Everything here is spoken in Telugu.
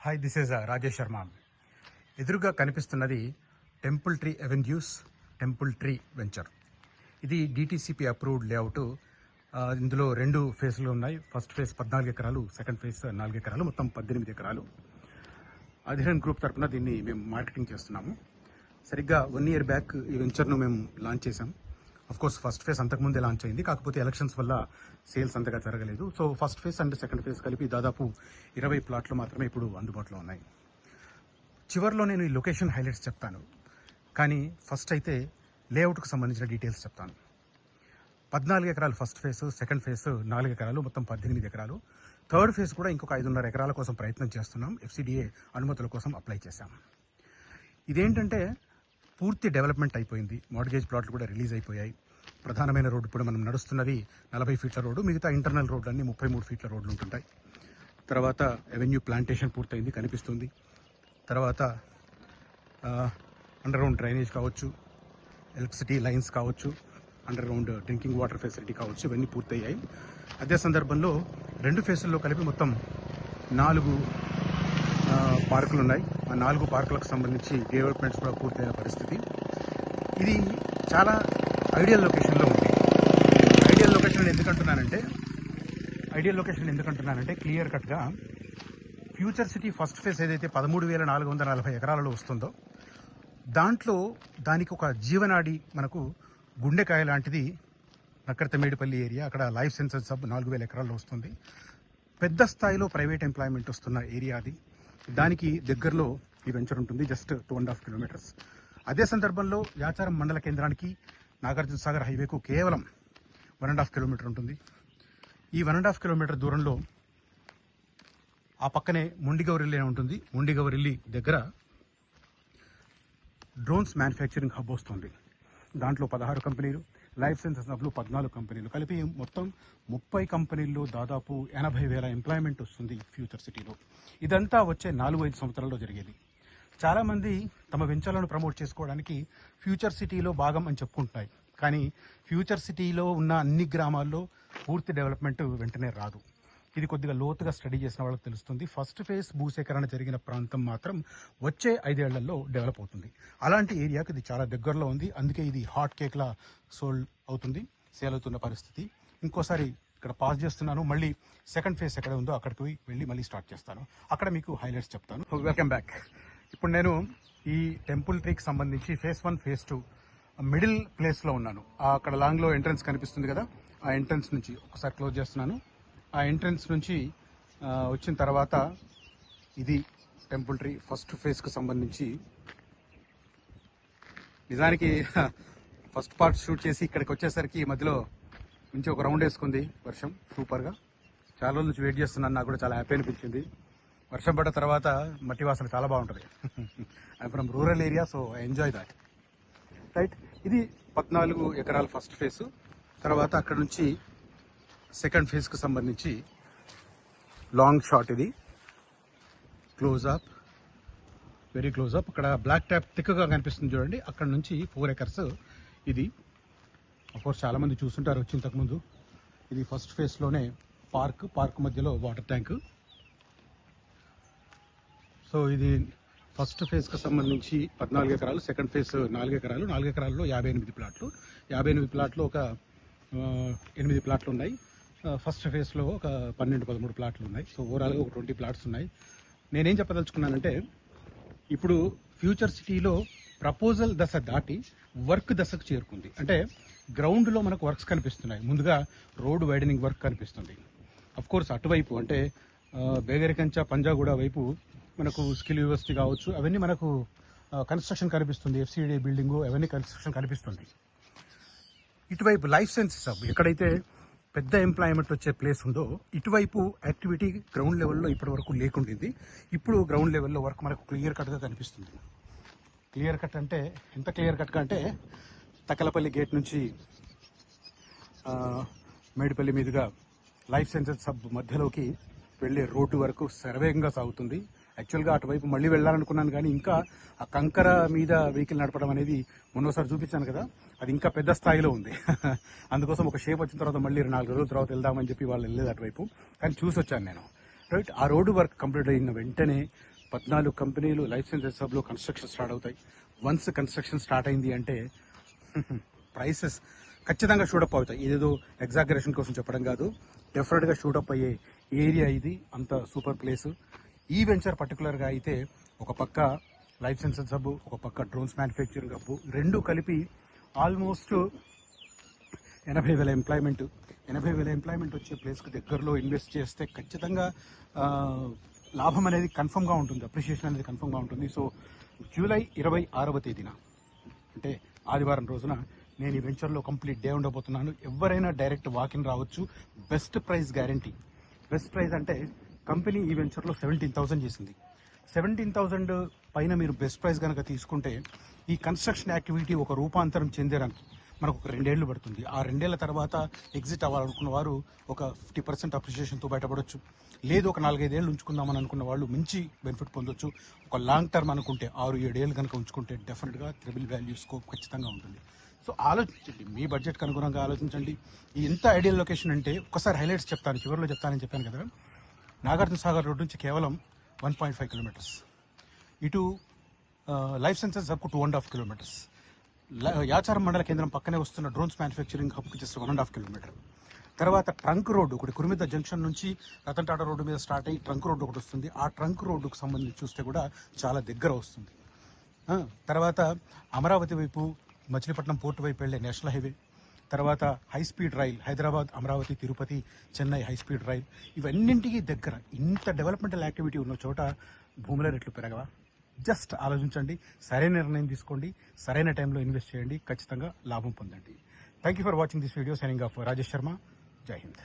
Hi, this is Rajesh Sharma. ఎదురుగా కనిపిస్తున్నది temple tree avenues temple tree venture. ఇది డిటిసిపి అప్రూవ్డ్ లేఅవుట్. ఇందులో 2 ఫేజ్లు ఉన్నాయి. ఫస్ట్ ఫేజ్ 14 ఎకరాలు, సెకండ్ ఫేజ్ 4 ఎకరాలు, మొత్తం 18 ఎకరాలు. అధిరన్ గ్రూప్ తరఫున దీన్ని మేము మార్కెటింగ్ చేస్తున్నాము. సరిగ్గా 1 year బ్యాక్ ఈ వెంచర్ను మేము లాంచ్ చేసాం. కోర్స్ ఫస్ట్ ఫేజ్ అంతకుముందే లాంచ్ అయింది, కాకపోతే ఎలక్షన్స్ వల్ల సేల్స్ అంతగా జరగలేదు. So first phase and second phase కలిపి దాదాపు 20 ప్లాట్లు మాత్రమే ఇప్పుడు అందుబాటులో ఉన్నాయి. చివరిలో నేను ఈ లొకేషన్ హైలైట్స్ చెప్తాను, కానీ ఫస్ట్ అయితే లేఅవుట్కు సంబంధించిన డీటెయిల్స్ చెప్తాను. 14 ఎకరాలు ఫస్ట్ ఫేజ్, సెకండ్ ఫేజ్ 4 ఎకరాలు, మొత్తం 18 ఎకరాలు. థర్డ్ ఫేజ్ కూడా ఇంకొక 5.5 ఎకరాల కోసం ప్రయత్నం చేస్తున్నాం. FCDA అనుమతుల కోసం అప్లై చేశాం. ఇదేంటంటే పూర్తి డెవలప్మెంట్ అయిపోయింది. మార్గేజ్ ప్లాట్లు కూడా రిలీజ్ అయిపోయాయి. ప్రధానమైన రోడ్డు ఇప్పుడు మనం నడుస్తున్నది 40 ఫీట్ల రోడ్డు. మిగతా ఇంటర్నల్ రోడ్లు అన్నీ 33 ఫీట్ల రోడ్లు ఉంటుంటాయి. తర్వాత ఎవెన్యూ ప్లాంటేషన్ పూర్తయింది, కనిపిస్తుంది. తర్వాత అండర్ గ్రౌండ్ డ్రైనేజ్ కావచ్చు, ఎలక్ట్రిసిటీ లైన్స్ కావచ్చు, under ground drinking water facility కావచ్చు, ఇవన్నీ పూర్తయ్యాయి. అదే సందర్భంలో 2 ఫేసుల్లో కలిపి మొత్తం 4 పార్కులు ఉన్నాయి. ఆ 4 పార్కులకు సంబంధించి డెవలప్మెంట్స్ కూడా పూర్తయిన పరిస్థితి. ఇది చాలా ఐడియల్ లొకేషన్లో ఉంది. ఐడియల్ లొకేషన్ ఎందుకంటున్నానంటే క్లియర్ కట్గా ఫ్యూచర్ సిటీ ఫస్ట్ ఫేజ్ ఏదైతే 13,440 ఎకరాలలో వస్తుందో దాంట్లో దానికి ఒక జీవనాడి, మనకు గుండెకాయ లాంటిది నక్కర్తమేడిపల్లి ఏరియా. అక్కడ లైఫ్ సైన్సెస్ సబ్ 4,000 ఎకరాల్లో వస్తుంది. పెద్ద స్థాయిలో ప్రైవేట్ ఎంప్లాయ్మెంట్ వస్తున్న ఏరియా అది. దానికి దగ్గరలో ఈ వెంచర్ ఉంటుంది, జస్ట్ 2.5 kilometers. అదే సందర్భంలో యాచారం మండల కేంద్రానికి నాగార్జున సాగర్ హైవేకు కేవలం 1.5 kilometer ఉంటుంది. ఈ 1.5 kilometer దూరంలో ఆ పక్కనే మొండిగౌరిల్లి ఉంటుంది. మొండిగౌరిల్లి దగ్గర డ్రోన్స్ మ్యానుఫ్యాక్చరింగ్ హబ్ వస్తుంది. దాంట్లో 16 కంపెనీలు, లైఫ్ సైన్సెస్ హబ్లు 14 కంపెనీలు, కలిపి మొత్తం 30 కంపెనీల్లో దాదాపు 80,000 ఎంప్లాయ్మెంట్ వస్తుంది ఫ్యూచర్ సిటీలో. ఇదంతా వచ్చే 4-5 సంవత్సరాల్లో జరిగేది. చాలామంది తమ వెంచర్లను ప్రమోట్ చేసుకోవడానికి ఫ్యూచర్ సిటీలో భాగం అని చెప్పుకుంటున్నాయి, కానీ ఫ్యూచర్ సిటీలో ఉన్న అన్ని గ్రామాల్లో పూర్తి డెవలప్మెంట్ వెంటనే రాదు. ఇది కొద్దిగా లోతుగా స్టడీ చేసిన వాళ్ళకి తెలుస్తుంది. ఫస్ట్ ఫేజ్ భూసేకరణ జరిగిన ప్రాంతం మాత్రం వచ్చే 5 ఏళ్లలో డెవలప్ అవుతుంది. అలాంటి ఏరియాకి ఇది చాలా దగ్గరలో ఉంది. అందుకే ఇది హాట్ కేక్లా సేల్ అవుతున్న పరిస్థితి. ఇంకోసారి ఇక్కడ పాజ్ చేస్తున్నాను, మళ్ళీ సెకండ్ ఫేజ్ ఎక్కడ ఉందో అక్కడికి వెళ్ళి మళ్ళీ స్టార్ట్ చేస్తాను. అక్కడ మీకు హైలైట్స్ చెప్తాను. Welcome back. ఇప్పుడు నేను ఈ టెంపుల్ ట్రీకి సంబంధించి ఫేజ్ 1, ఫేజ్ 2 మిడిల్ ప్లేస్లో ఉన్నాను. అక్కడ లాంగ్లో ఎంట్రన్స్ కనిపిస్తుంది కదా, ఆ ఎంట్రన్స్ నుంచి ఒకసారి క్లోజ్ చేస్తున్నాను. ఆ ఎంట్రన్స్ నుంచి వచ్చిన తర్వాత ఇది టెంపుల్ ట్రీ ఫస్ట్ ఫేజ్కి సంబంధించి. నిజానికి ఫస్ట్ పార్ట్ షూట్ చేసి ఇక్కడికి వచ్చేసరికి మధ్యలో నుంచి ఒక రౌండ్ వేసుకుంది వర్షం సూపర్గా. చాలా రోజుల నుంచి వెయిట్ చేస్తున్నాను, నాకు కూడా చాలా హ్యాపీ అనిపించింది. వర్షం పడ్డ తర్వాత మట్టి వాసన చాలా బాగుంటుంది. I from rural area, so I enjoy that. Right, ఇది 14 ఎకరాల ఫస్ట్ ఫేజ్. తర్వాత అక్కడ నుంచి సెకండ్ ఫేజ్కి సంబంధించి లాంగ్ షాట్. ఇది క్లోజ్అప్, వెరీ క్లోజ్అప్. అక్కడ బ్లాక్ ట్యాప్ థిక్గా కనిపిస్తుంది చూడండి. అక్కడ నుంచి 4 acres ఇది. అఫ్కోర్స్ చాలామంది చూస్తుంటారు వచ్చి ఇంతకుముందు. ఇది ఫస్ట్ ఫేజ్లోనే పార్క్ మధ్యలో వాటర్ ట్యాంక్. సో ఇది ఫస్ట్ ఫేజ్కి సంబంధించి 14 ఎకరాలు, సెకండ్ ఫేజ్ 4 ఎకరాలు. 4 ఎకరాల్లో 58 ప్లాట్లు. 58 ప్లాట్లు ఒక 8 ప్లాట్లు ఉన్నాయి. ఫస్ట్ ఫేజ్లో ఒక 12-13 ప్లాట్లు ఉన్నాయి. సో ఓవరాల్గా ఒక 20 ప్లాట్స్ ఉన్నాయి. నేనేం చెప్పదలుచుకున్నానంటే, ఇప్పుడు ఫ్యూచర్ సిటీలో ప్రపోజల్ దశ దాటి వర్క్ దశకు చేరుకుంది. అంటే గ్రౌండ్లో మనకు వర్క్స్ కనిపిస్తున్నాయి. ముందుగా రోడ్ వైడనింగ్ వర్క్ కనిపిస్తుంది. అఫ్కోర్స్ అటువైపు అంటే బేగరికంచ, పంజాగూడ వైపు మనకు స్కిల్ యూనివర్సిటీ కావచ్చు, అవన్నీ మనకు కన్స్ట్రక్షన్ కనిపిస్తుంది. FCDA బిల్డింగ్ అవన్నీ కన్స్ట్రక్షన్ కనిపిస్తుంది. ఇటువైపు లైఫ్ సైన్సెస్ హబ్ ఎక్కడైతే పెద్ద ఎంప్లాయ్మెంట్ వచ్చే ప్లేస్ ఉందో, ఇటువైపు యాక్టివిటీ గ్రౌండ్ లెవెల్లో ఇప్పటి వరకు లేకుండింది. ఇప్పుడు గ్రౌండ్ లెవెల్లో వర్క్ మనకు క్లియర్ కట్గా కనిపిస్తుంది. క్లియర్ కట్ అంటే ఎంత క్లియర్ కట్గా అంటే, తకలపల్లి గేట్ నుంచి మేడిపల్లి మీదుగా లైఫ్ సైన్సెస్ హబ్ మధ్యలోకి వెళ్ళే రోడ్డు వరకు సర్వేగంగా సాగుతుంది. యాక్చువల్గా అటువైపు మళ్ళీ వెళ్ళాలనుకున్నాను, కానీ ఇంకా ఆ కంకర మీద వెహికల్ నడపడం అనేది మొన్నోసారి చూపించాను కదా, అది ఇంకా పెద్ద స్థాయిలో ఉంది. అందుకోసం ఒక షేప్ వచ్చిన తర్వాత మళ్ళీ 4 రోజుల తర్వాత వెళ్దామని చెప్పి వాళ్ళు వెళ్ళలేదు అటువైపు, కానీ చూసి వచ్చాను నేను. రైట్, ఆ రోడ్డు వర్క్ కంప్లీట్ అయిన వెంటనే 14 కంపెనీలు లైఫ్ సైన్సెస్ హబ్లో కన్స్ట్రక్షన్ స్టార్ట్ అవుతాయి. వన్స్ కన్స్ట్రక్షన్ స్టార్ట్ అయింది అంటే ప్రైసెస్ ఖచ్చితంగా షూటప్ అవుతాయి. ఇదేదో ఎగ్జాగరేషన్ కోసం చెప్పడం కాదు, డెఫినెట్గా షూటప్ అయ్యే ఏరియా ఇది. అంత సూపర్ ప్లేస్. ఈ వెంచర్ పర్టికులర్గా అయితే ఒక పక్క లైఫ్ సైన్సెస్ హబ్, ఒక పక్క డ్రోన్స్ మ్యానుఫ్యాక్చరింగ్ హబ్, రెండు కలిపి ఆల్మోస్ట్ 80,000 ఎంప్లాయ్మెంట్. 80,000 ఎంప్లాయ్మెంట్ వచ్చే ప్లేస్కి దగ్గరలో ఇన్వెస్ట్ చేస్తే ఖచ్చితంగా లాభం అనేది కన్ఫర్మ్గా ఉంటుంది, అప్రిషియేషన్ అనేది కన్ఫర్మ్గా ఉంటుంది. సో జూలై 26వ తేదీన అంటే ఆదివారం రోజున నేను ఈ వెంచర్లో కంప్లీట్ డే ఉండబోతున్నాను. ఎవరైనా డైరెక్ట్ వాకిన్ రావచ్చు. Best price guarantee. Best price అంటే కంపెనీ ఈ వెంచర్లో 17,000 చేసింది. 17,000 పైన మీరు బెస్ట్ ప్రైస్ కనుక తీసుకుంటే ఈ కన్స్ట్రక్షన్ యాక్టివిటీ ఒక రూపాంతరం చెందడానికి మనకు ఒక 2 ఏళ్ళు పడుతుంది. ఆ 2 ఏళ్ల తర్వాత ఎగ్జిట్ అవ్వాలనుకున్న వారు ఒక 50% అప్రిషియేషన్తో బయటపడవచ్చు. లేదు ఒక 4-5 ఏళ్ళు ఉంచుకుందామని అనుకున్న వాళ్ళు మంచి బెనిఫిట్ పొందొచ్చు. ఒక లాంగ్ టర్మ్ అనుకుంటే 6-7 ఏళ్ళు కనుక ఉంచుకుంటే డెఫినెట్గా ట్రిపుల్ వాల్యూ స్కోప్ ఖచ్చితంగా ఉంటుంది. సో ఆలోచించండి, మీ బడ్జెట్కి అనుగుణంగా ఆలోచించండి. ఎంత ఐడియల్ లొకేషన్ అంటే ఒకసారి హైలైట్స్ చెప్తాను, చివరిలో చెప్తానని చెప్పాను కదా. నాగార్జున సాగర్ రోడ్ నుంచి కేవలం 1.5 కిలోమీటర్స్, ఇటు లైఫ్ సైన్సెస్ హబ్కు 2.5 కిలోమీటర్స్, యాచారం మండల కేంద్రం పక్కనే వస్తున్న డ్రోన్స్ మ్యానుఫ్యాక్చరింగ్ హబ్కి జస్ట్ 1.5 కిలోమీటర్. తర్వాత ట్రంక్ రోడ్డు ఒకటి కురుమిద్ద జంక్షన్ నుంచి రతన్ టాటా రోడ్డు మీద స్టార్ట్ అయ్యి ట్రంక్ రోడ్డు ఒకటి వస్తుంది. ఆ ట్రంక్ రోడ్డుకు సంబంధించి చూస్తే కూడా చాలా దగ్గర వస్తుంది. తర్వాత అమరావతి వైపు మచిలీపట్నం పోర్టు వైపు వెళ్ళే నేషనల్ హైవే, తర్వాత high speed rail, Hyderabad, Amaravati, Tirupati, Chennai high speed rail, ఇవన్నింటికి దగ్గర. ఇంత డెవలప్మెంటల్ యాక్టివిటీ ఉన్న చోట భూముల రేట్లు పెరగవా? జస్ట్ ఆలోచించండి, సరైన నిర్ణయం తీసుకోండి, సరైన టైంలో ఇన్వెస్ట్ చేయండి, ఖచ్చితంగా లాభం పొందండి. Thank you for watching this video. Signing off Rajesh Sharma. జై హింద్.